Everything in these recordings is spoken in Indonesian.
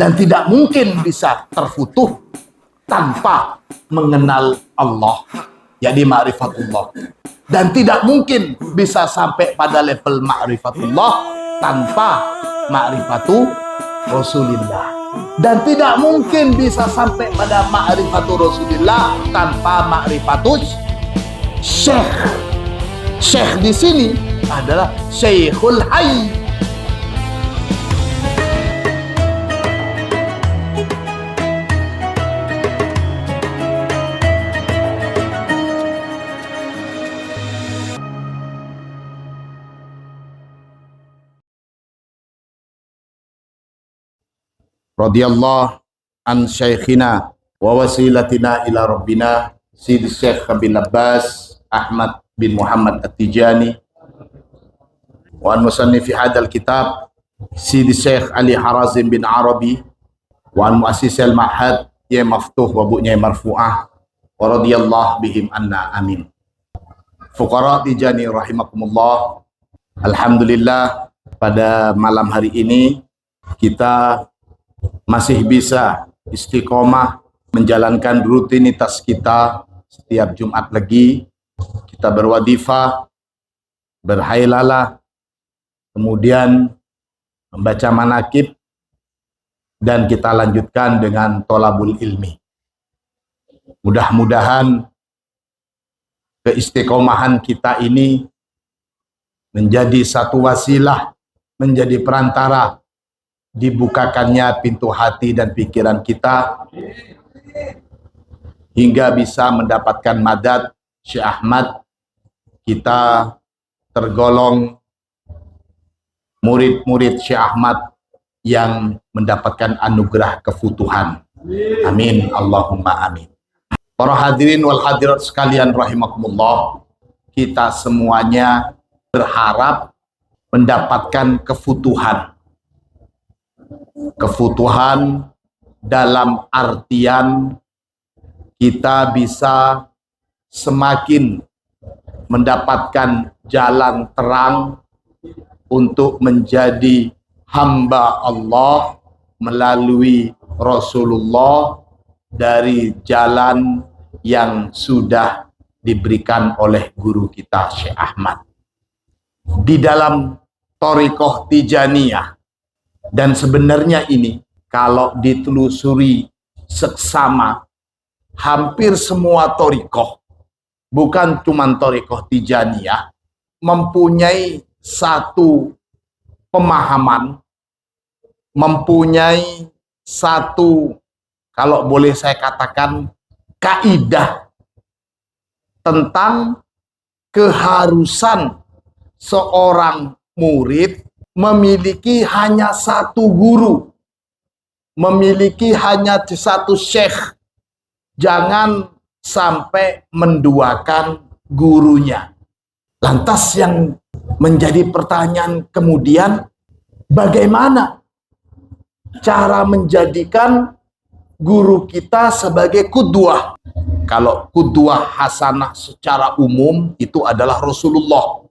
dan tidak mungkin bisa terfutuh tanpa mengenal Allah, jadi ma'rifatullah. Dan tidak mungkin bisa sampai pada level ma'rifatullah tanpa ma'rifatu Rasulillah. Dan tidak mungkin bisa sampai pada ma'rifatu Rasulillah tanpa ma'rifatus Syekh. Syekh di sini adalah Syekhul Hayy. Radhiyallahu an syekhina wa wasilatina ila rabbina Sidi Syekh bin Abbas Ahmad bin Muhammad At-Tijani wa an musannifi hadal kitab Sidi Syekh Ali Harazim bin Arabi wa an muassis al-ma'had ya maftuh wa bu'nya marfu'ah wa radhiyallahu bihim anna amin. Fuqara Tijani rahimakumullah. Alhamdulillah, pada malam hari ini kita masih bisa istiqomah menjalankan rutinitas kita. Setiap Jumat lagi kita berwadifah, berhailalah, kemudian membaca manakib, dan kita lanjutkan dengan tolabul ilmi. Mudah-mudahan keistiqomahan kita ini menjadi satu wasilah, menjadi perantara dibukakannya pintu hati dan pikiran kita hingga bisa mendapatkan madad Syekh Ahmad. Kita tergolong murid-murid Syekh Ahmad yang mendapatkan anugerah kefutuhan. Amin, Allahumma amin. Para hadirin wal hadirat sekalian rahimakumullah, kita semuanya berharap mendapatkan kefutuhan. Kefutuhan dalam artian kita bisa semakin mendapatkan jalan terang untuk menjadi hamba Allah melalui Rasulullah dari jalan yang sudah diberikan oleh guru kita Syekh Ahmad. Di dalam Thariqah Tijaniyah, dan sebenarnya ini kalau ditelusuri seksama, hampir semua thariqah, bukan cuma Thariqah Tijaniyah, mempunyai satu pemahaman, mempunyai satu, kalau boleh saya katakan, kaidah tentang keharusan seorang murid memiliki hanya satu guru, memiliki hanya satu syekh. Jangan sampai menduakan gurunya. Lantas yang menjadi pertanyaan kemudian, bagaimana cara menjadikan guru kita sebagai qudwah? Kalau qudwah hasanah secara umum itu adalah Rasulullah.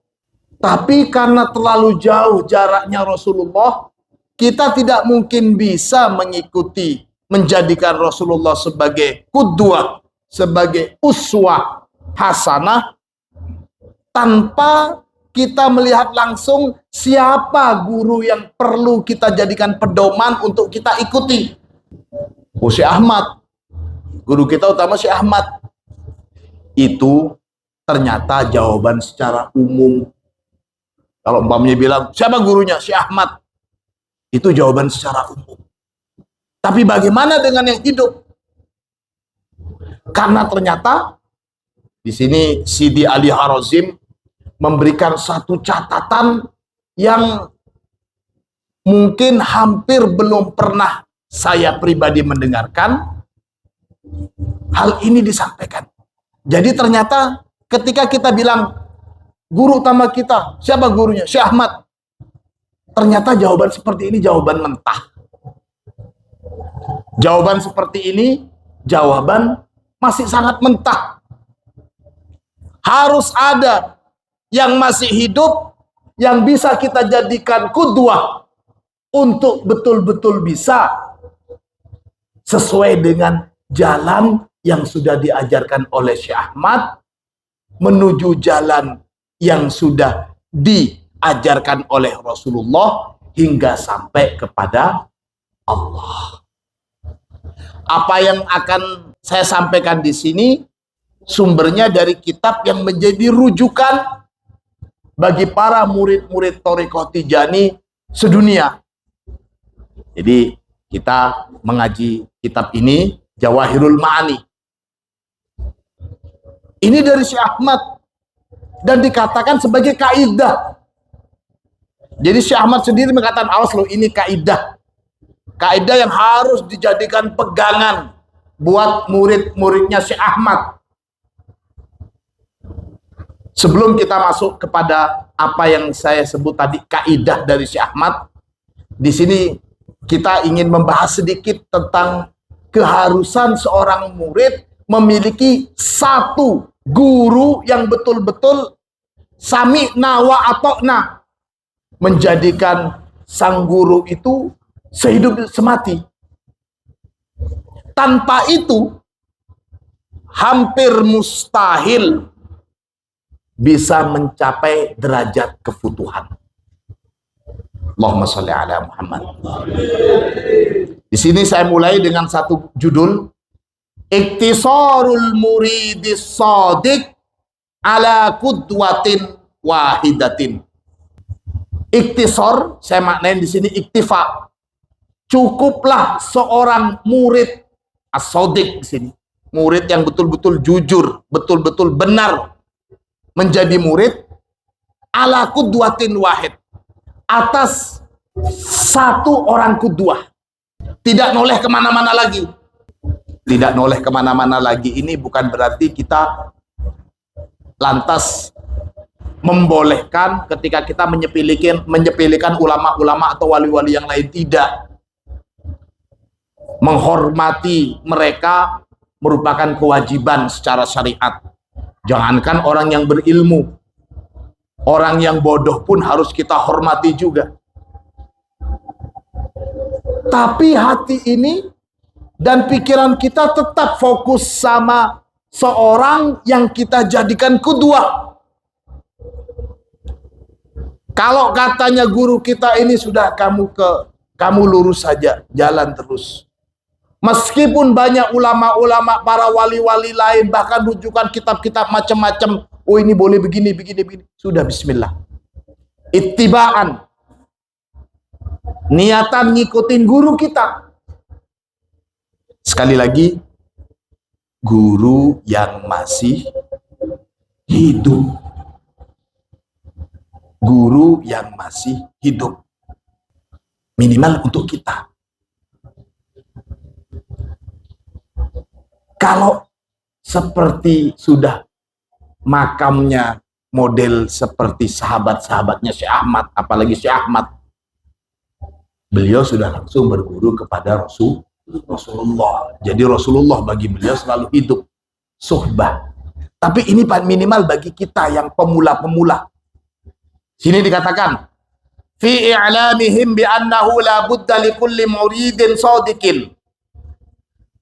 Tapi karena terlalu jauh jaraknya Rasulullah, kita tidak mungkin bisa mengikuti, menjadikan Rasulullah sebagai qudwah, sebagai uswah hasanah, tanpa kita melihat langsung siapa guru yang perlu kita jadikan pedoman untuk kita ikuti. Syekh Ahmad, guru kita utama Syekh Ahmad. Itu ternyata jawaban secara umum. Kalau umpamanya bilang, siapa gurunya? Syekh Ahmad. Itu jawaban secara umum. Tapi bagaimana dengan yang hidup? Karena ternyata di sini Sidi Ali Harazim memberikan satu catatan yang mungkin hampir belum pernah saya pribadi mendengarkan hal ini disampaikan. Jadi ternyata ketika kita bilang guru utama kita, siapa gurunya? Syekh Ahmad. Ternyata jawaban seperti ini jawaban mentah. Jawaban seperti ini jawaban masih sangat mentah. Harus ada yang masih hidup yang bisa kita jadikan qudwah untuk betul-betul bisa sesuai dengan jalan yang sudah diajarkan oleh Syekh Ahmad, menuju jalan yang sudah diajarkan oleh Rasulullah hingga sampai kepada Allah. Apa yang akan saya sampaikan di sini sumbernya dari kitab yang menjadi rujukan bagi para murid-murid Thariqah Tijani sedunia. Jadi kita mengaji kitab ini, Jawahirul Ma'ani. Ini dari Syekh Ahmad dan dikatakan sebagai kaidah. Jadi Syekh Ahmad sendiri mengatakan, awas loh, ini kaidah. Kaidah yang harus dijadikan pegangan buat murid-muridnya Syekh Ahmad. Sebelum kita masuk kepada apa yang saya sebut tadi, kaidah dari Syekh Ahmad, di sini kita ingin membahas sedikit tentang keharusan seorang murid memiliki satu guru yang betul-betul sami'na wa ata'na, menjadikan sang guru itu sehidup semati. Tanpa itu hampir mustahil bisa mencapai derajat kefutuhan. Allahumma sholli ala Muhammad. Di sini saya mulai dengan satu judul, Iktisarul muridis shadiq ala qudwatin wahidatin. Iktisar, saya maknain di sini iktifa. Cukuplah seorang murid as-shadiq di sini. Murid yang betul-betul jujur, betul-betul benar menjadi murid, ala qudwatin wahid, atas satu orang qudwah. Tidak noleh kemana-mana lagi. Tidak noleh kemana-mana lagi ini bukan berarti kita lantas membolehkan ketika kita menyepelekan ulama-ulama atau wali-wali yang lain. Tidak. Menghormati mereka merupakan kewajiban secara syariat. Jangankan orang yang berilmu, orang yang bodoh pun harus kita hormati juga. Tapi hati ini dan pikiran kita tetap fokus sama seorang yang kita jadikan qudwah. Kalau katanya guru kita ini sudah kamu lurus saja, jalan terus. Meskipun banyak ulama-ulama, para wali-wali lain, bahkan rujukan kitab-kitab macam-macam, oh ini boleh begini, begini. Sudah, bismillah. Ittibaan. Niatan ngikutin guru kita. Sekali lagi, guru yang masih hidup. Guru yang masih hidup. Minimal untuk kita. Kalau seperti sudah makamnya model seperti sahabat-sahabatnya Syekh Ahmad, apalagi Syekh Ahmad, beliau sudah langsung berguru kepada Rasulullah. Jadi Rasulullah bagi beliau selalu hidup, suhbah. Tapi ini minimal bagi kita yang pemula-pemula. Sini dikatakan, fi i'lamihim bi annahu la budda li kulli muridin shadiqin.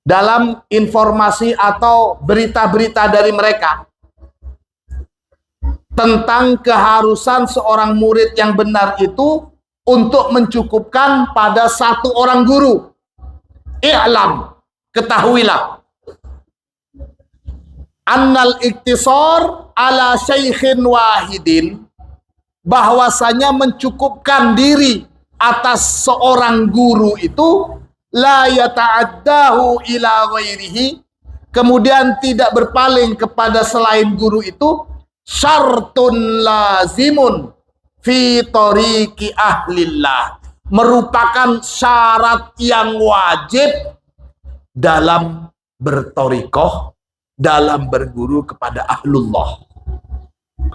Dalam informasi atau berita-berita dari mereka tentang keharusan seorang murid yang benar itu untuk mencukupkan pada satu orang guru. I'lam, ketahuilah, annal iktisar ala syaikhin wahidin, bahwasanya mencukupkan diri atas seorang guru itu la yata'addahu ila ghairihi, kemudian tidak berpaling kepada selain guru itu, syartun lazimun fi tariqi ahlillah, merupakan syarat yang wajib dalam berthariqah, dalam berguru kepada ahlullah.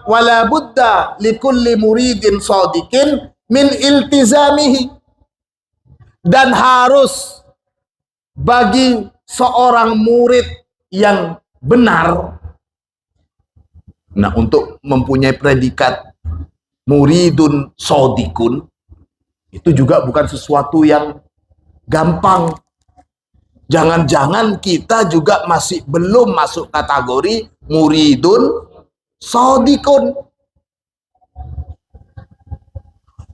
Wala budda likulli muridin shadiqin min iltizamihi, dan harus bagi seorang murid yang benar, nah untuk mempunyai predikat muridun shadikun, itu juga bukan sesuatu yang gampang. Jangan-jangan kita juga masih belum masuk kategori muridun sodikun.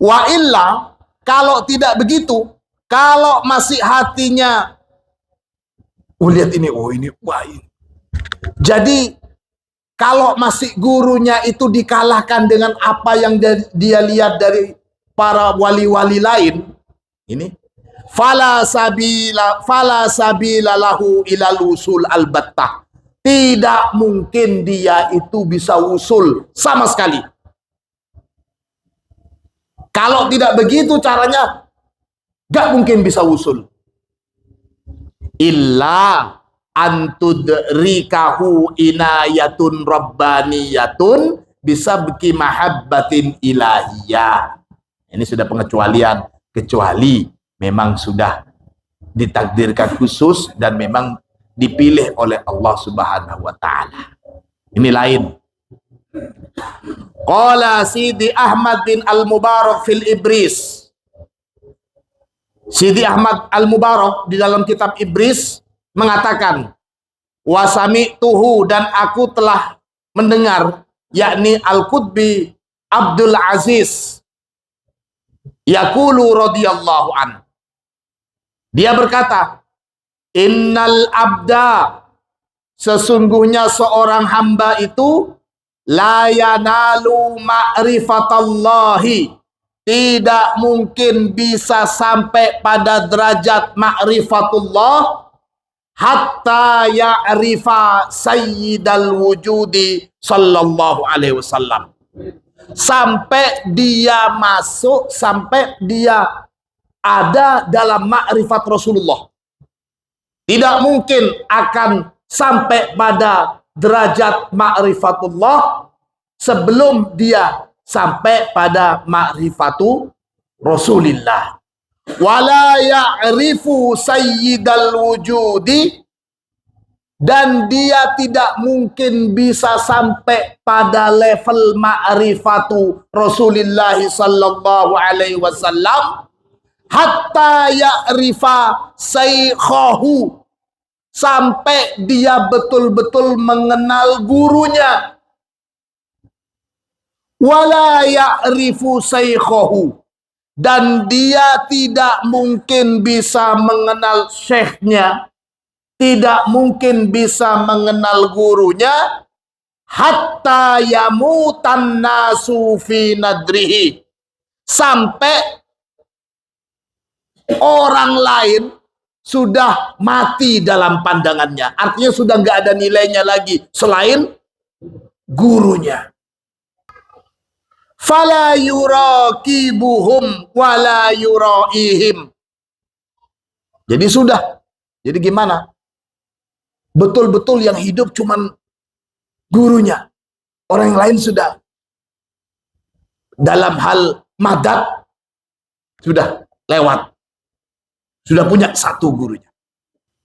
Wa illa, kalau tidak begitu, kalau masih hatinya, lihat ini, ini, wah ini. Jadi, kalau masih gurunya itu dikalahkan dengan apa yang dia lihat dari para wali-wali lain, ini, fala sabila lahu ilal usul albattah. Tidak mungkin dia itu bisa usul sama sekali. Kalau tidak begitu caranya, gak mungkin bisa usul. Illa antudrikahu inayatun rabbaniyatun bisa beki mahabbatin ilahiyah. Ini sudah pengecualian, kecuali memang sudah ditakdirkan khusus dan memang dipilih oleh Allah Subhanahu wa taala. Ini lain. Qala Sidi Ahmad bin Al-Mubarak fil Ibris. Sidi Ahmad Al-Mubarak di dalam kitab Ibris mengatakan, wasami tuhu, dan aku telah mendengar, yakni Al-Qutbi Abdul Aziz yaqulu radhiyallahu an. Dia berkata, innal abda, sesungguhnya seorang hamba itu la yanalu ma'rifatallahi, tidak mungkin bisa sampai pada derajat ma'rifatullah hatta ya'rifa sayyidal wujudi sallallahu alaihi wasallam, sampai dia masuk, sampai dia ada dalam ma'rifat Rasulullah. Tidak mungkin akan sampai pada derajat ma'rifatullah sebelum dia sampai pada ma'rifatu Rasulillah. Wala ya'rifu sayyidal wujudi, dan dia tidak mungkin bisa sampai pada level ma'rifatu Rasulillah sallallahu alaihi wasallam hatta ya'rifa saykhahu, sampai dia betul-betul mengenal gurunya. Wala ya'rifu saykhahu, dan dia tidak mungkin bisa mengenal syekhnya, tidak mungkin bisa mengenal gurunya hatta yamutan nasu fi nadrihi, sampai orang lain sudah mati dalam pandangannya. Artinya sudah nggak ada nilainya lagi selain gurunya. Fala yurakibuhum wala yuraihim. Jadi sudah. Jadi gimana? Betul-betul yang hidup cuman gurunya. Orang yang lain sudah dalam hal madat sudah lewat. Sudah punya satu gurunya.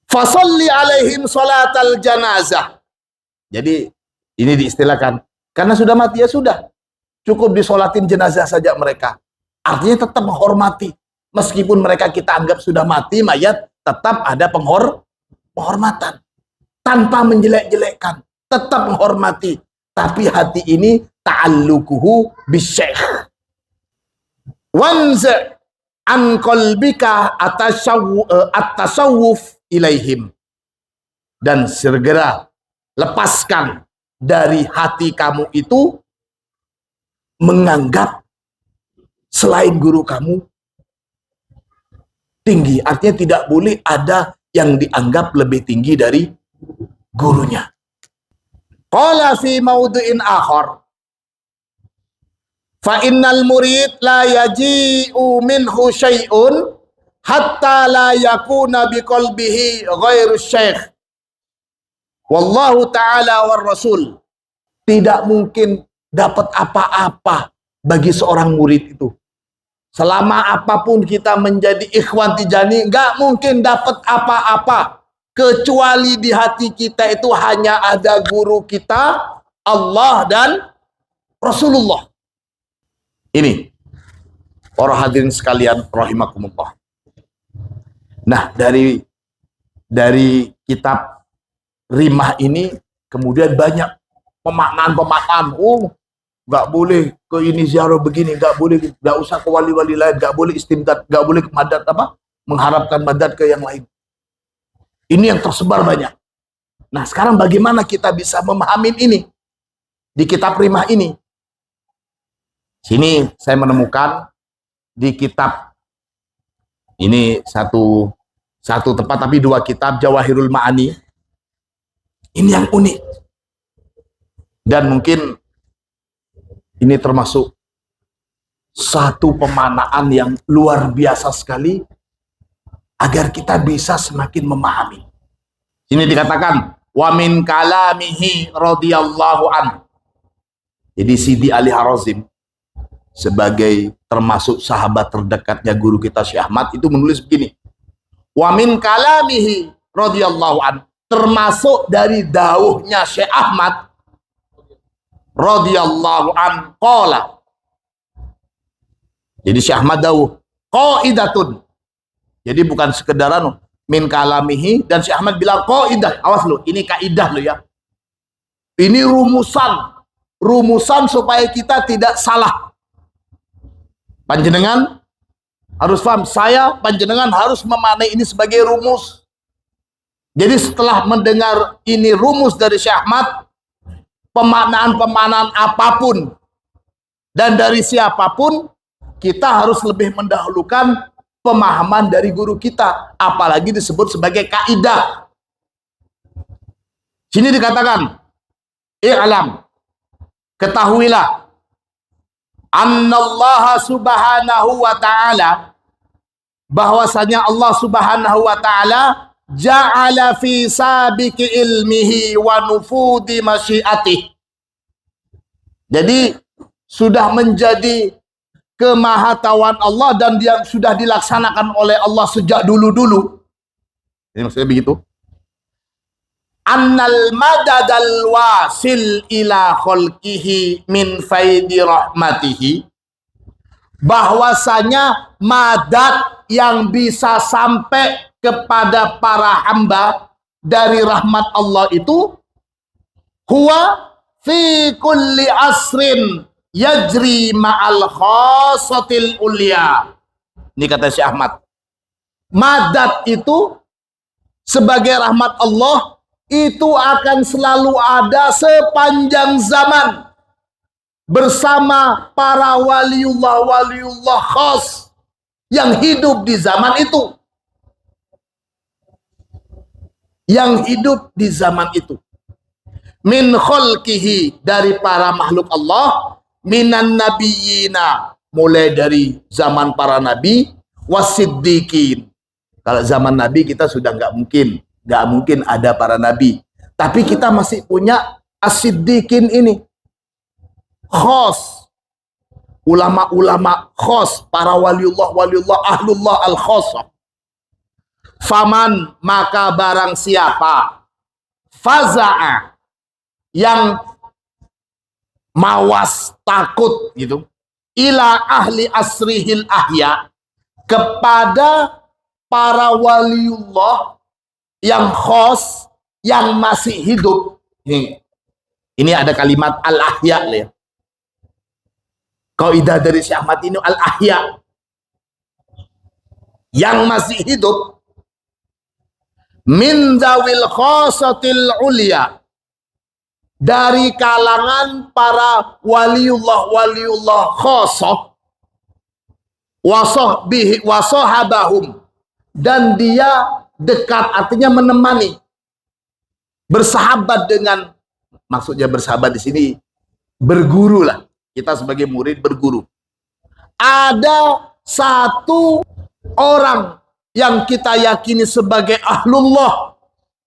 Fasalli alaihim salatal janazah. Jadi ini diistilahkan, karena sudah mati ya sudah, cukup disolatin jenazah saja mereka. Artinya tetap menghormati. Meskipun mereka kita anggap sudah mati, mayat, tetap ada penghormatan. Tanpa menjelek-jelekkan, tetap menghormati. Tapi hati ini ta'allukuhu bisyekh. Wanza an qalbika at-tasawwuf ilaihim, dan segera lepaskan dari hati kamu itu menganggap selain guru kamu tinggi. Artinya tidak boleh ada yang dianggap lebih tinggi dari gurunya. Qala fi mawdu'in akhar, fa innal murid la yaji'u minhu syai'un hatta la yakuna biqalbihi ghairu syekh. Wallahu ta'ala war rasul. Tidak mungkin dapat apa-apa bagi seorang murid itu. Selama apapun kita menjadi ikhwan tijani, nggak mungkin dapat apa-apa kecuali di hati kita itu hanya ada guru kita, Allah dan Rasulullah. Ini para hadirin sekalian rahimakumullah. Nah, dari dari kitab Rimah ini kemudian banyak pemaknaan-pemaknaan. Oh, nggak boleh ke ini ziarah begini, nggak boleh, nggak usah ke wali-wali lain, nggak boleh istimdad, nggak boleh ke madad apa, mengharapkan madad ke yang lain. Ini yang tersebar banyak. Nah, sekarang bagaimana kita bisa memahami ini di kitab Rimah ini? Sini saya menemukan di kitab ini satu tempat tapi dua kitab, Jawahirul Ma'ani. Ini yang unik. Dan mungkin ini termasuk satu pemanaan yang luar biasa sekali agar kita bisa semakin memahami. Ini dikatakan wa min kalamihi radhiyallahu an. Jadi Sidi Ali Harazim sebagai termasuk sahabat terdekatnya guru kita Syekh Ahmad itu menulis begini. Wa min kalamihi radhiyallahu an, termasuk dari dawuhnya Syekh Ahmad radhiyallahu an qala. Jadi Syekh Ahmad dawuh qaidatun. Jadi bukan sekedar min kalamihi, dan Syekh Ahmad bilang qaidah. Awas lo, ini kaidah lo ya. Ini rumusan supaya kita tidak salah. Panjenengan harus paham, saya panjenengan harus memaknai ini sebagai rumus. Jadi setelah mendengar ini rumus dari Syekh Ahmad, pemaknaan-pemaknaan apapun dan dari siapapun, kita harus lebih mendahulukan pemahaman dari guru kita, apalagi disebut sebagai kaidah. Sini dikatakan, i'lam, ketahuilah, annallaha subhanahu wa ta'ala, bahwasanya Allah subhanahu wa ta'ala ja'ala fi sabiqi ilmihi wa nufudi masyiatih. Jadi sudah menjadi kemahatauan Allah dan yang sudah dilaksanakan oleh Allah sejak dulu-dulu. Ini maksudnya begitu. Annal madadal wasil ila khalqihi min faidi rahmatihi, bahwasanya madad yang bisa sampai kepada para hamba dari rahmat Allah itu huwa fi kulli asrin yajri ma'al khasatil ulia. Ini kata Syekh Ahmad, madad itu sebagai rahmat Allah itu akan selalu ada sepanjang zaman bersama para waliullah khas yang hidup di zaman itu. Yang hidup di zaman itu. Min khalqihi, dari para makhluk Allah, minan nabiyina, mulai dari zaman para nabi, wasiddiqin. Kalau zaman nabi kita sudah nggak mungkin ada para nabi. Tapi kita masih punya as-siddiqin ini. Khos. Ulama-ulama khos, para waliullah, ahlullah al-khosah. Faman, maka barang siapa, faza'a, yang mawas, takut gitu, ila ahli asrihil ahya, kepada para waliullah yang khos, yang masih hidup. Ini ada kalimat al-ahya ya. Kaidah dari Syekh Ahmad ini al-ahya, yang masih hidup, min zawil khasatil ulia, dari kalangan para waliullah khasah, wasahabahum, dan dia dekat, artinya menemani, bersahabat dengan, maksudnya bersahabat di sini berguru lah, kita sebagai murid berguru. Ada satu orang yang kita yakini sebagai ahlullah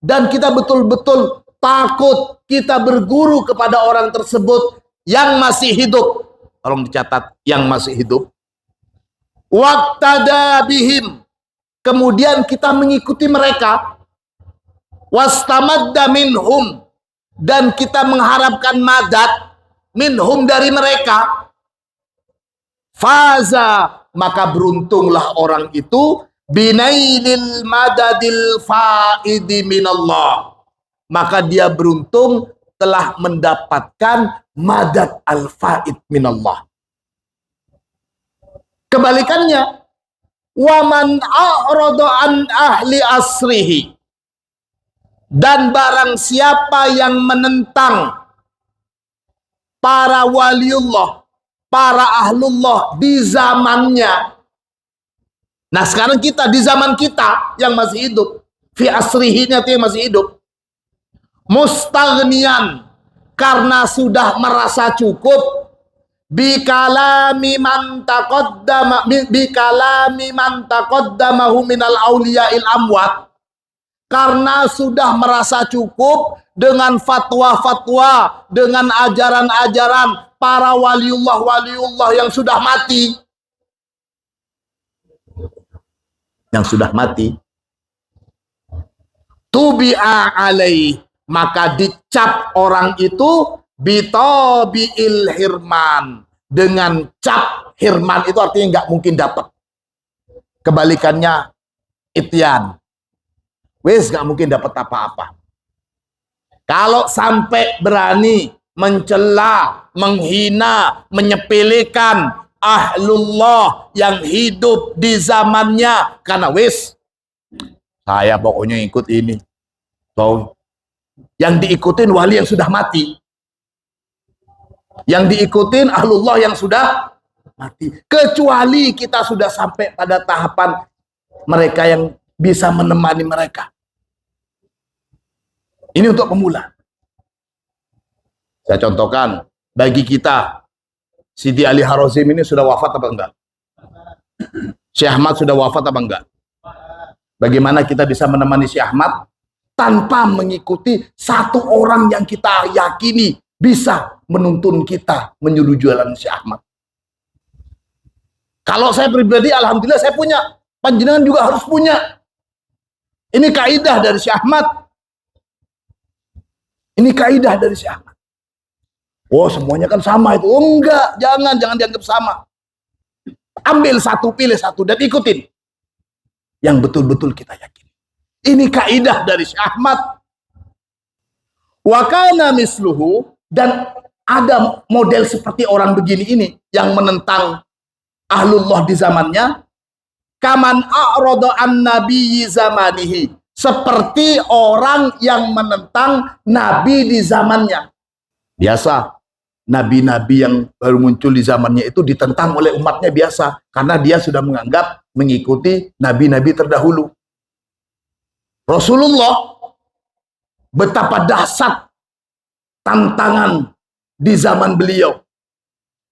dan kita betul-betul takut kita berguru kepada orang tersebut yang masih hidup. Tolong dicatat, yang masih hidup. Waqtada bihim, kemudian kita mengikuti mereka. Wastamadda minhum, dan kita mengharapkan madad minhum, dari mereka. Faza, maka beruntunglah orang itu binailil madadil faidi minallah, maka dia beruntung telah mendapatkan madad al-faid minallah. Kebalikannya, waman a'rada an ahli asrihi, dan barang siapa yang menentang para waliullah, para ahlullah di zamannya. Nah sekarang kita di zaman kita yang masih hidup, fi asrihi nya yang masih hidup, mustaghniyan, karena sudah merasa cukup, bikalami man taqaddamahu minal auliya'il amwat, karena sudah merasa cukup dengan fatwa-fatwa, dengan ajaran-ajaran para waliullah yang sudah mati. Yang sudah mati, tubi'a alaih, maka dicap orang itu bitabi'il hirman, dengan cap hirman. Itu artinya nggak mungkin dapat. Kebalikannya ityan, wes nggak mungkin dapat apa-apa. Kalau sampai berani mencela, menghina, menyepelekan ahlullah yang hidup di zamannya, karena wes saya pokoknya ikut ini. So, yang diikutin wali yang sudah mati, yang diikutin ahlullah yang sudah mati, kecuali kita sudah sampai pada tahapan mereka yang bisa menemani mereka. Ini untuk pemula. Saya contohkan, bagi kita Sidi Ali Harazim ini sudah wafat apa enggak? Syekh Ahmad sudah wafat apa enggak? Bagaimana kita bisa menemani Syekh Ahmad tanpa mengikuti satu orang yang kita yakini bisa menuntun kita menyuruh jualan Syekh Ahmad? Kalau saya pribadi, alhamdulillah saya punya, panjenengan juga harus punya. Ini kaidah dari Syekh Ahmad. Ini kaidah dari Syekh Ahmad. Oh semuanya kan sama itu. Oh enggak, jangan dianggap sama. Ambil satu, pilih satu dan ikutin yang betul-betul kita yakin. Ini kaidah dari Syekh Ahmad. Wa kana misluhu, dan ada model seperti orang begini ini yang menentang ahlullah di zamannya. Kaman a'rada an nabiyyi zamanihi, seperti orang yang menentang nabi di zamannya. Biasa nabi-nabi yang baru muncul di zamannya itu ditentang oleh umatnya, biasa, karena dia sudah menganggap mengikuti nabi-nabi terdahulu. Rasulullah, betapa dahsyat tantangan di zaman beliau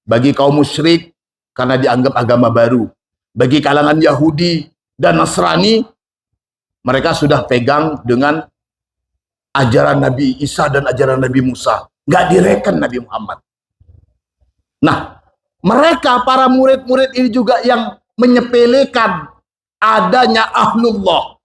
bagi kaum musyrik karena dianggap agama baru. Bagi kalangan Yahudi dan Nasrani, mereka sudah pegang dengan ajaran Nabi Isa dan ajaran Nabi Musa, nggak direken Nabi Muhammad. Nah, mereka para murid-murid ini juga yang menyepelekan adanya ahlullah,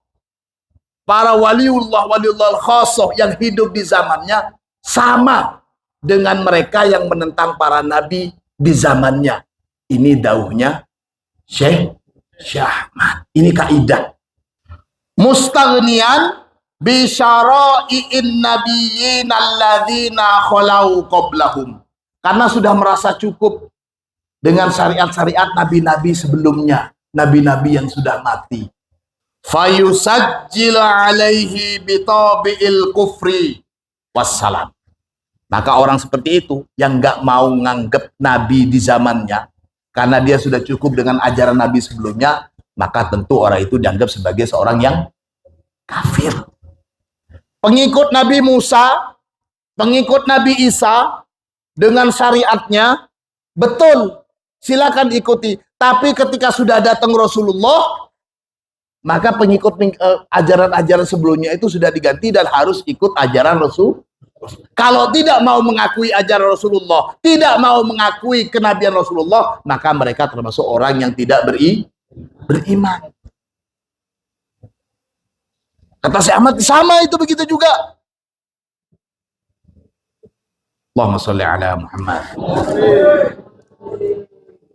para waliullah khassah yang hidup di zamannya, sama dengan mereka yang menentang para nabi di zamannya. Ini dauhnya Syekh Ahmad. Ini kaidah. Mustaghniyan bi syara'i'in nabiyyin alladzina khalau qablahum, karena sudah merasa cukup dengan syariat-syariat nabi-nabi sebelumnya, nabi-nabi yang sudah mati. Fayusajjil alaihi bitabi'il kufri wassalam. Maka orang seperti itu yang nggak mau nganggep nabi di zamannya, karena dia sudah cukup dengan ajaran nabi sebelumnya, maka tentu orang itu dianggap sebagai seorang yang kafir. Pengikut Nabi Musa, pengikut Nabi Isa dengan syariatnya, betul, silakan ikuti. Tapi ketika sudah datang Rasulullah, maka pengikut ajaran-ajaran sebelumnya itu sudah diganti dan harus ikut ajaran Rasul. Kalau tidak mau mengakui ajaran Rasulullah, tidak mau mengakui kenabian Rasulullah, maka mereka termasuk orang yang tidak beriman. Kata Syekh Ahmad, sama itu begitu juga. Allahumma sholli ala Muhammad.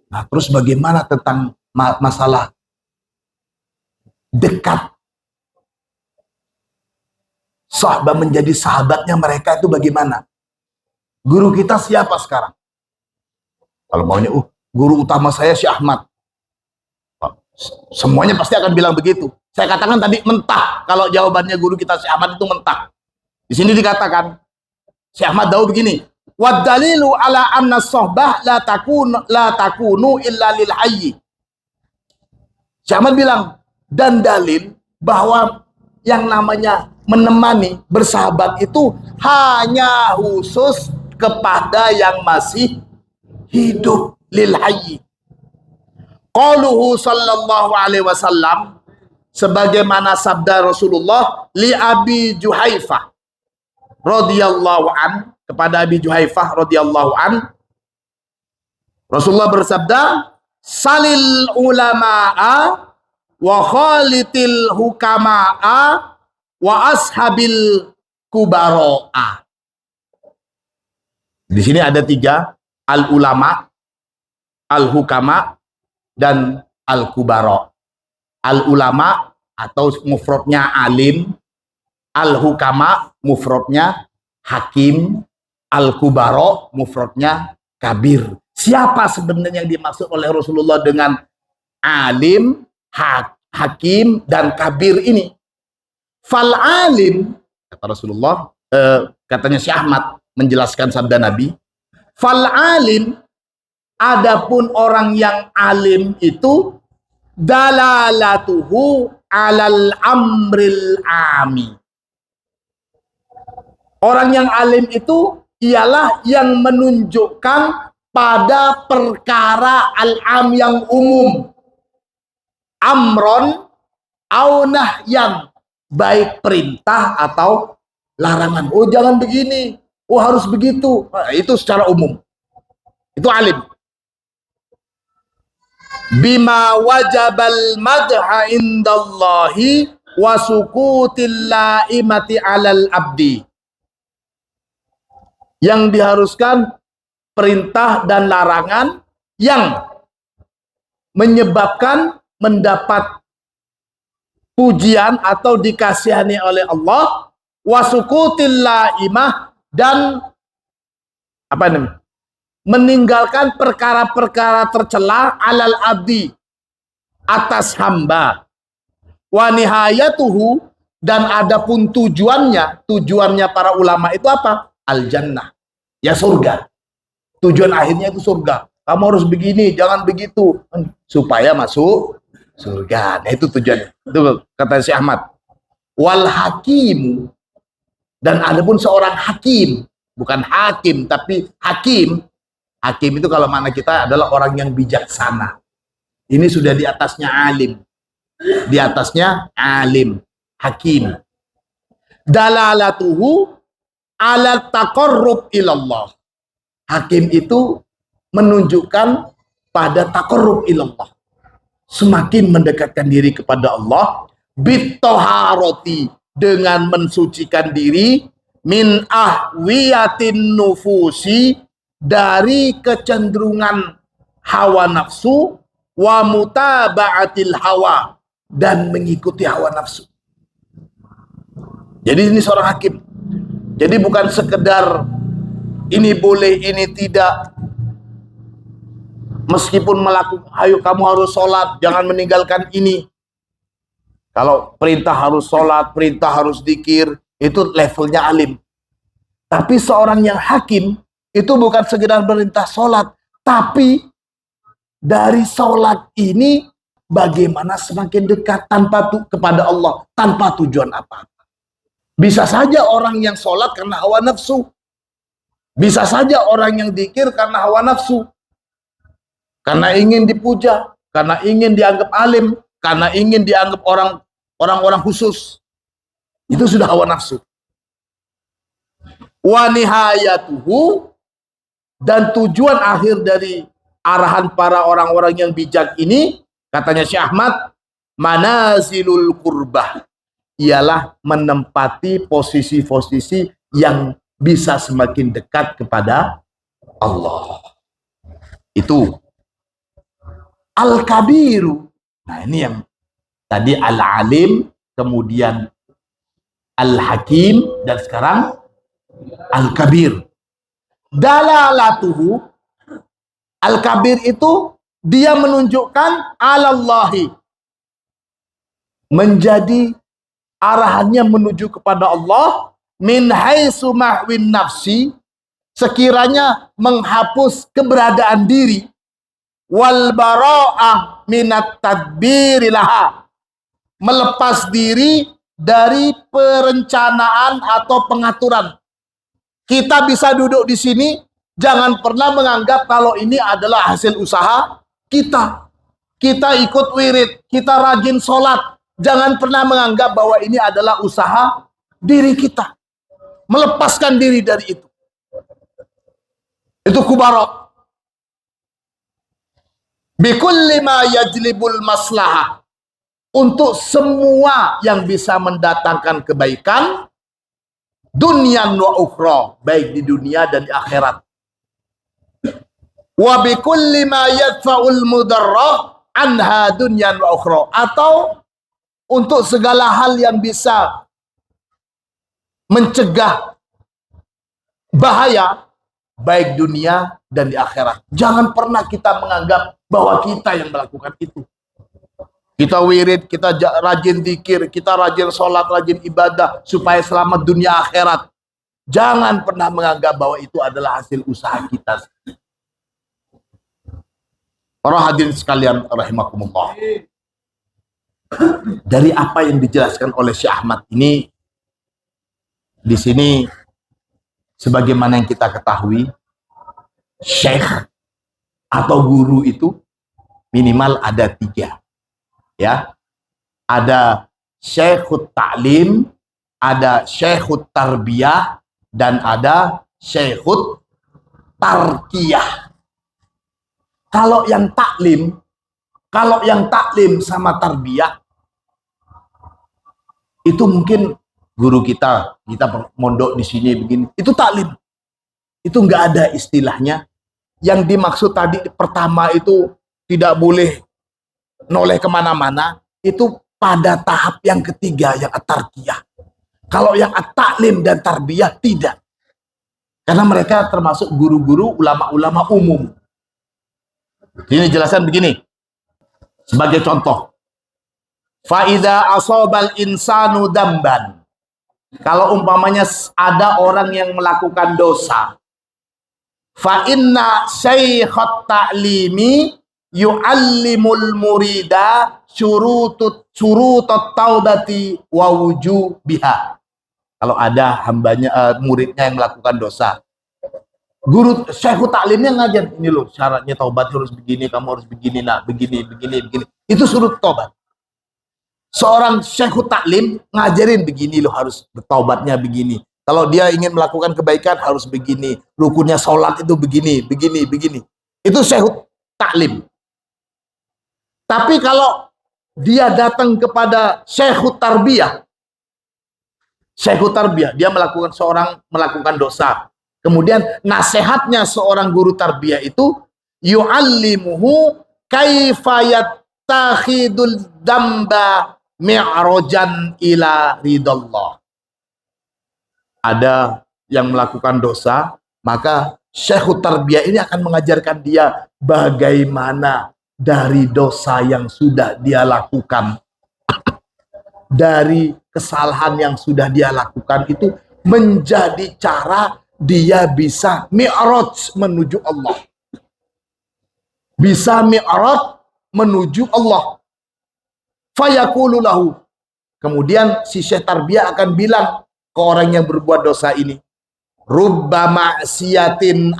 Nah, terus bagaimana tentang masalah dekat. Sahabat menjadi sahabatnya mereka itu bagaimana? Guru kita siapa sekarang? Kalau maunya, guru utama saya si Ahmad. Semuanya pasti akan bilang begitu. Saya katakan tadi mentah. Kalau jawabannya guru kita si Ahmad itu mentah. Di sini dikatakan si Ahmad Daud begini. Wad dalilu ala anna sohbah la takunu illa lil hayyi. Si Ahmad bilang, dan dalil bahwa yang namanya menemani, bersahabat itu hanya khusus kepada yang masih hidup, lil hayyi. Qauluhu sallallahu alaihi wasallam, sebagaimana sabda Rasulullah li Abi Juhaifah radhiyallahu an, kepada Abi Juhaifah radhiyallahu an, Rasulullah bersabda, salil ulama'a wa khalitil hukama'a wa ashabil kubaro'a. Di sini ada 3, al ulama, al hukama, dan al kubaro. Al ulama atau mufradnya alim, al hukama mufradnya hakim, al kubaro mufradnya kabir. Siapa sebenarnya yang dimaksud oleh Rasulullah dengan alim, hakim, dan kabir ini? Fal alim, kata Rasulullah, katanya si Ahmad menjelaskan sabda Nabi, fal alim, adapun orang yang alim itu, dalalatuhu alal amril ami. Orang yang alim itu ialah yang menunjukkan pada perkara al-am yang umum. Amron au nahyan, baik perintah atau larangan. Oh jangan begini, oh harus begitu. Nah, itu secara umum. Itu alim. Bima wajabal madha indallahi wa sukutil laimati alal abdi. Yang diharuskan perintah dan larangan yang menyebabkan mendapat pujian atau dikasihani oleh Allah, wasukutil laimah, dan apa namanya, meninggalkan perkara-perkara tercela alal abdi, atas hamba, wa nihayatuhu, dan adapun tujuannya para ulama itu apa? Al jannah, ya surga. Tujuan akhirnya itu surga. Kamu harus begini, jangan begitu, supaya masuk surga. Nah itu tujuannya. Itu kata si Ahmad. Wal hakimu, dan adapun seorang hakim, bukan hakim tapi hakim. Hakim itu kalau makna kita adalah orang yang bijaksana. Ini sudah di atasnya alim. Di atasnya alim, hakim. Dalalatuhu ala taqarrub ilallah. Hakim itu menunjukkan pada taqarrub ilallah, semakin mendekatkan diri kepada Allah, bitoharoti, dengan mensucikan diri, min ahwiyatin nufusi, dari kecenderungan hawa nafsu, wa mutaba'atil hawa, dan mengikuti hawa nafsu. Jadi ini seorang hakim. Jadi bukan sekedar ini boleh, ini tidak. Meskipun melakukan, ayo kamu harus sholat, jangan meninggalkan ini. Kalau perintah harus sholat, perintah harus zikir, itu levelnya alim. Tapi seorang yang hakim, itu bukan sekedar perintah sholat, tapi dari sholat ini, bagaimana semakin dekat kepada Allah, tanpa tujuan apa-apa. Bisa saja orang yang sholat karena hawa nafsu. Bisa saja orang yang zikir karena hawa nafsu. Karena ingin dipuja, karena ingin dianggap alim, karena ingin dianggap orang-orang khusus. Itu sudah hawa nafsu. Wa nihayatuhu, dan tujuan akhir dari arahan para orang-orang yang bijak ini, katanya Syekh Ahmad, manazilul qurbah, ialah menempati posisi-posisi yang bisa semakin dekat kepada Allah. Itu al-kabiru. Nah ini yang Tadi Al-Alim, kemudian Al-Hakim, dan sekarang Al-Kabir. Dalalatuhu, Al-Kabir itu dia menunjukkan alallahi, menjadi arahannya menuju kepada Allah, min haitsu mahwin nafsi, sekiranya menghapus keberadaan diri, wal bara'ah minat tadbiri laha, melepas diri dari perencanaan atau pengaturan. Kita bisa duduk di sini, jangan pernah menganggap kalau ini adalah hasil usaha kita. Kita ikut wirid, kita rajin sholat. Jangan pernah menganggap bahwa ini adalah usaha diri kita. Melepaskan diri dari itu. Itu kubarok. Bikulli ma yajlibul maslahah. Untuk semua yang bisa mendatangkan kebaikan, dunyan wa ukhra, baik di dunia dan di akhirat. Wa bikulli ma yadfa'ul mudarrah anha dunyan wa ukhra, atau untuk segala hal yang bisa mencegah bahaya baik dunia dan di akhirat. Jangan pernah kita menganggap bahwa kita yang melakukan itu. Kita wirid, kita rajin zikir, kita rajin sholat, rajin ibadah supaya selamat dunia akhirat. Jangan pernah menganggap bahwa itu adalah hasil usaha kita. Para hadirin sekalian rahimakumullah. Dari apa yang dijelaskan oleh Syekh Ahmad ini, di sini sebagaimana yang kita ketahui, syekh atau guru itu minimal ada 3. Ya, ada syekhut ta'lim, ada syekhut tarbiyah, dan ada syekhut tarkiyah. Kalau yang taklim sama tarbiyah itu mungkin guru kita mondok di sini begini, itu taklim. Itu nggak ada istilahnya. Yang dimaksud tadi pertama itu tidak boleh noleh kemana-mana, itu pada tahap yang ketiga, yang at-tarkiyah. Kalau yang at-taklim dan tarbiyah tidak, karena mereka termasuk guru-guru ulama-ulama umum. Ini jelasan begini, sebagai contoh, faida asobal insanu damban, kalau umpamanya ada orang yang melakukan dosa, fa inna syaikhat ta'limi yu'allimul murida syurutut taubati wa wujubiha. Kalau ada hambanya, muridnya yang melakukan dosa, guru syekhut taklimnya ngajar, ini loh syaratnya taubat harus begini, kamu harus begini, nak begini. Itu surut taubat. Seorang syekhut taklim ngajarin begini loh, harus bertaubatnya begini. Kalau dia ingin melakukan kebaikan harus begini, rukunnya sholat itu begini. Itu syekhut taklim. Tapi kalau dia datang kepada syekhut tarbiyah, dia melakukan dosa. Kemudian nasihatnya seorang guru tarbiyah itu yu'allimuhu kaifa yattakhidul damba mi'rajan ila ridallah. Ada yang melakukan dosa, maka syekhut tarbiyah ini akan mengajarkan dia bagaimana dari dosa yang sudah dia lakukan, dari kesalahan yang sudah dia lakukan itu menjadi cara dia bisa mi'raj menuju Allah. Bisa mi'raj menuju Allah. Fayaqulu lahu. Kemudian si syekh tarbiyah akan bilang ke orang yang berbuat dosa ini, rubba ma'siyatin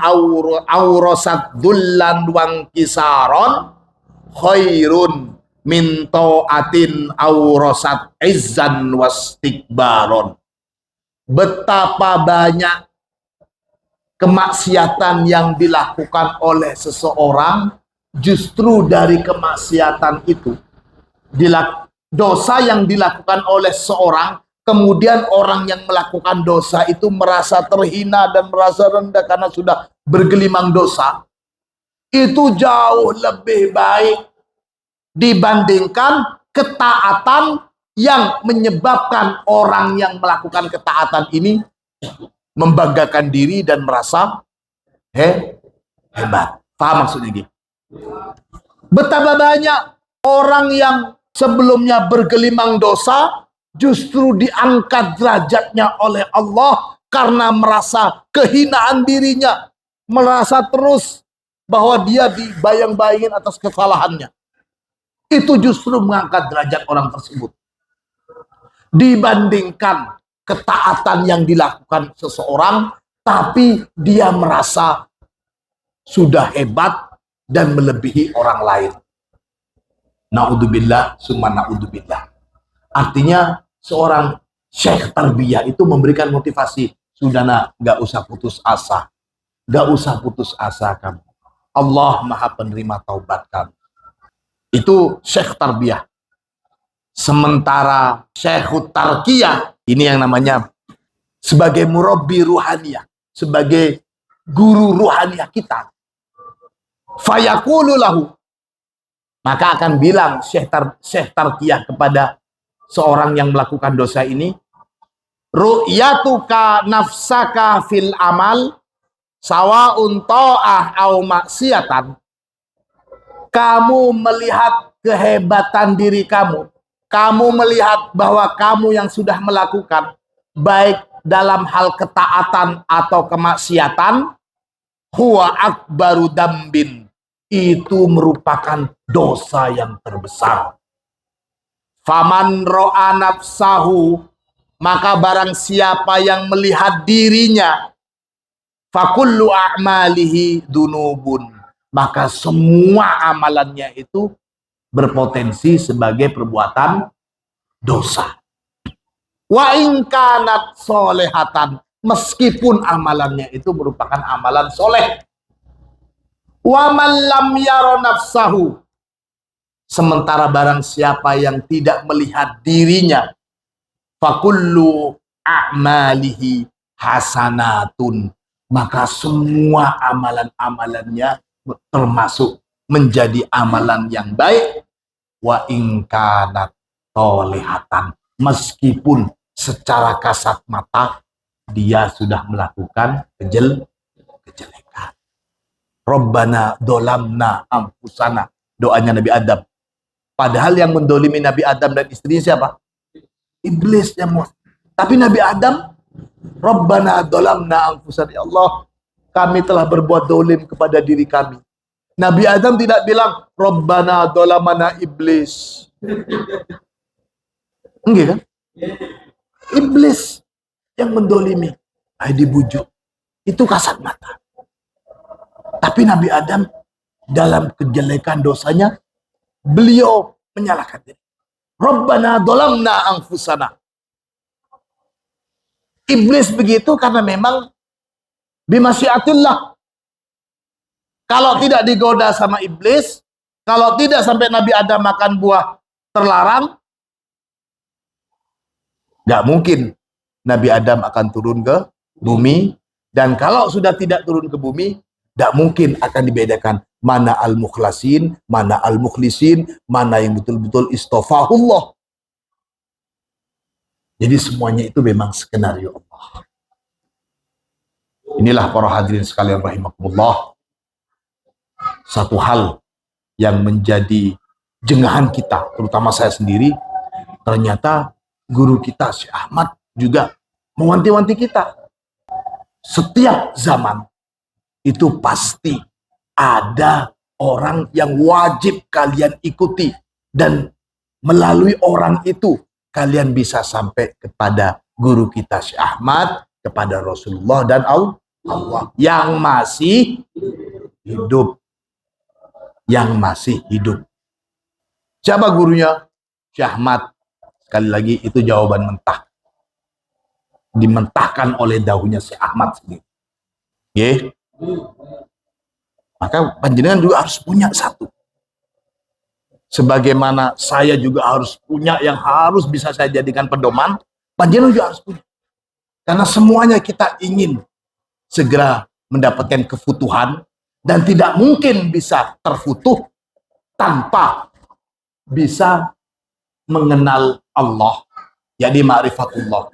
awrasat dhullan wang kisaron khairun min ta'atin awrasat izzan wastikbaron. Betapa banyak kemaksiatan yang dilakukan oleh seseorang, justru dari kemaksiatan itu, dosa yang dilakukan oleh seorang, kemudian orang yang melakukan dosa itu merasa terhina dan merasa rendah karena sudah bergelimang dosa, itu jauh lebih baik dibandingkan ketaatan yang menyebabkan orang yang melakukan ketaatan ini membanggakan diri dan merasa hebat. Paham maksudnya gitu? Betapa banyak orang yang sebelumnya bergelimang dosa justru diangkat derajatnya oleh Allah karena merasa kehinaan dirinya, merasa terus bahwa dia dibayang-bayangin atas kesalahannya. Itu justru mengangkat derajat orang tersebut dibandingkan ketaatan yang dilakukan seseorang tapi dia merasa sudah hebat dan melebihi orang lain. Na'udzubillah summa na'udzubillah. Artinya seorang syekh tarbiyah itu memberikan motivasi. Sudah nak, gak usah putus asa. Gak usah putus asa kamu. Allah maha penerima taubat kamu. Itu syekh tarbiyah. Sementara syekh tarkiyah, ini yang namanya sebagai murabbi ruhaniyah, sebagai guru ruhaniyah kita. Fayaqulu lahu, maka akan bilang syekh tarkiyah kepada seorang yang melakukan dosa ini, ru'yatuka nafsaka fil amal sawa'un ta'ah au maksiatan. Kamu melihat kehebatan diri kamu, kamu melihat bahwa kamu yang sudah melakukan baik dalam hal ketaatan atau kemaksiatan, huwa akbaru dambin, itu merupakan dosa yang terbesar. Faman ro'a nafsahu, maka barang siapa yang melihat dirinya, fakullu a'malihi dunubun, maka semua amalannya itu berpotensi sebagai perbuatan dosa. Wa in kanat solehatan, meskipun amalannya itu merupakan amalan soleh. Wa man lam yara nafsahu, sementara barang siapa yang tidak melihat dirinya, fakullu a'malihi hasanatun, maka semua amalan-amalannya termasuk menjadi amalan yang baik. Wa in kanat solehatan, meskipun secara kasat mata dia sudah melakukan kejelekan. Rabbana dolamna anfusana, doanya Nabi Adam. Padahal yang mendolimi Nabi Adam dan istrinya siapa? Iblis yang mau. Tapi Nabi Adam, Rabbana dolamna anfusana, ya Allah, kami telah berbuat dolim kepada diri kami. Nabi Adam tidak bilang Rabbana dolamana iblis. Enggak kan? Iblis yang mendolimi. Dibujuk. Itu kasat mata. Tapi Nabi Adam dalam kejelekan dosanya, beliau menyalahkan diri. Rabbana dolamna anfusana. Iblis begitu karena memang bimasyiatillah. Kalau tidak digoda sama iblis, kalau tidak sampai Nabi Adam makan buah terlarang, gak mungkin Nabi Adam akan turun ke bumi. Dan kalau sudah tidak turun ke bumi, gak mungkin akan dibedakan mana al-mukhlasin, mana al-mukhlisin, mana yang betul-betul istofahullah. Jadi semuanya itu memang skenario Allah. Inilah para hadirin sekalian rahimakumullah, satu hal yang menjadi jenggahan kita, terutama saya sendiri, ternyata guru kita Syekh Ahmad juga mewanti-wanti kita. Setiap zaman itu pasti ada orang yang wajib kalian ikuti, dan melalui orang itu kalian bisa sampai kepada guru kita Syekh Ahmad, kepada Rasulullah dan Allah yang masih hidup. Yang masih hidup. Siapa gurunya? Syekh Ahmad. Sekali lagi itu jawaban mentah. Dimentahkan oleh dahunya Syekh Ahmad sendiri. Ye? Maka panjenengan juga harus punya satu. Sebagaimana saya juga harus punya yang harus bisa saya jadikan pedoman, panjenengan juga harus punya. Karena semuanya kita ingin segera mendapatkan kefutuhan, dan tidak mungkin bisa terfutuh tanpa bisa mengenal Allah, jadi ma'rifatullah.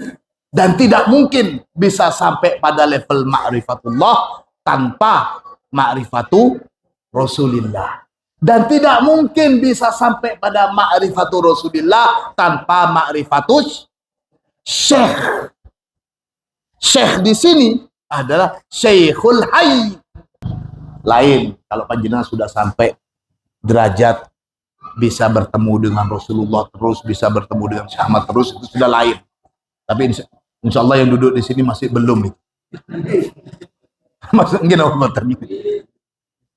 Dan tidak mungkin bisa sampai pada level ma'rifatullah tanpa ma'rifatu Rasulillah. Dan tidak mungkin bisa sampai pada ma'rifatu Rasulillah tanpa ma'rifatus Syekh. Syekh di sini adalah Syekhul Hayy. Lain kalau panjenengan sudah sampai derajat bisa bertemu dengan Rasulullah terus, bisa bertemu dengan Syekh Ahmad terus, itu sudah lain. Tapi insya Allah yang duduk di sini masih belum itu. Maksudnya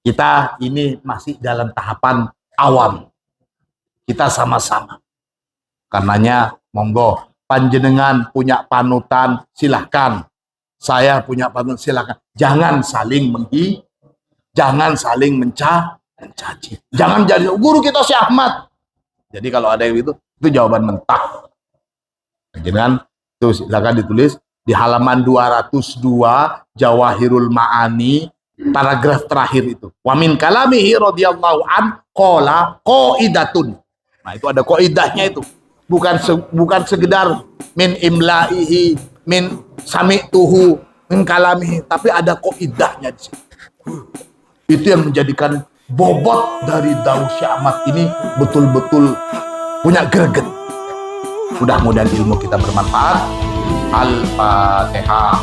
kita ini masih dalam tahapan awam. Kita sama-sama. Karenanya monggo panjenengan punya panutan silahkan. Saya punya panutan silahkan. Jangan saling jangan saling mencaci. Jangan jadi guru kita si Ahmad. Jadi kalau ada yang itu jawaban mentah. Jangan itu silakan ditulis di halaman 202 Jawahirul Ma'ani paragraf terakhir itu. Wa min kalamihi radhiyallahu an qala qaidatun. Nah, itu ada qaidahnya itu. Bukan sekedar min imlaihi, min sami'tuhu, min kalamihi, tapi ada qaidahnya di situ. Itu yang menjadikan bobot dari Daud Syekh Ahmad ini betul-betul punya greget. Mudah-mudahan ilmu kita bermanfaat. Al-Fatihah.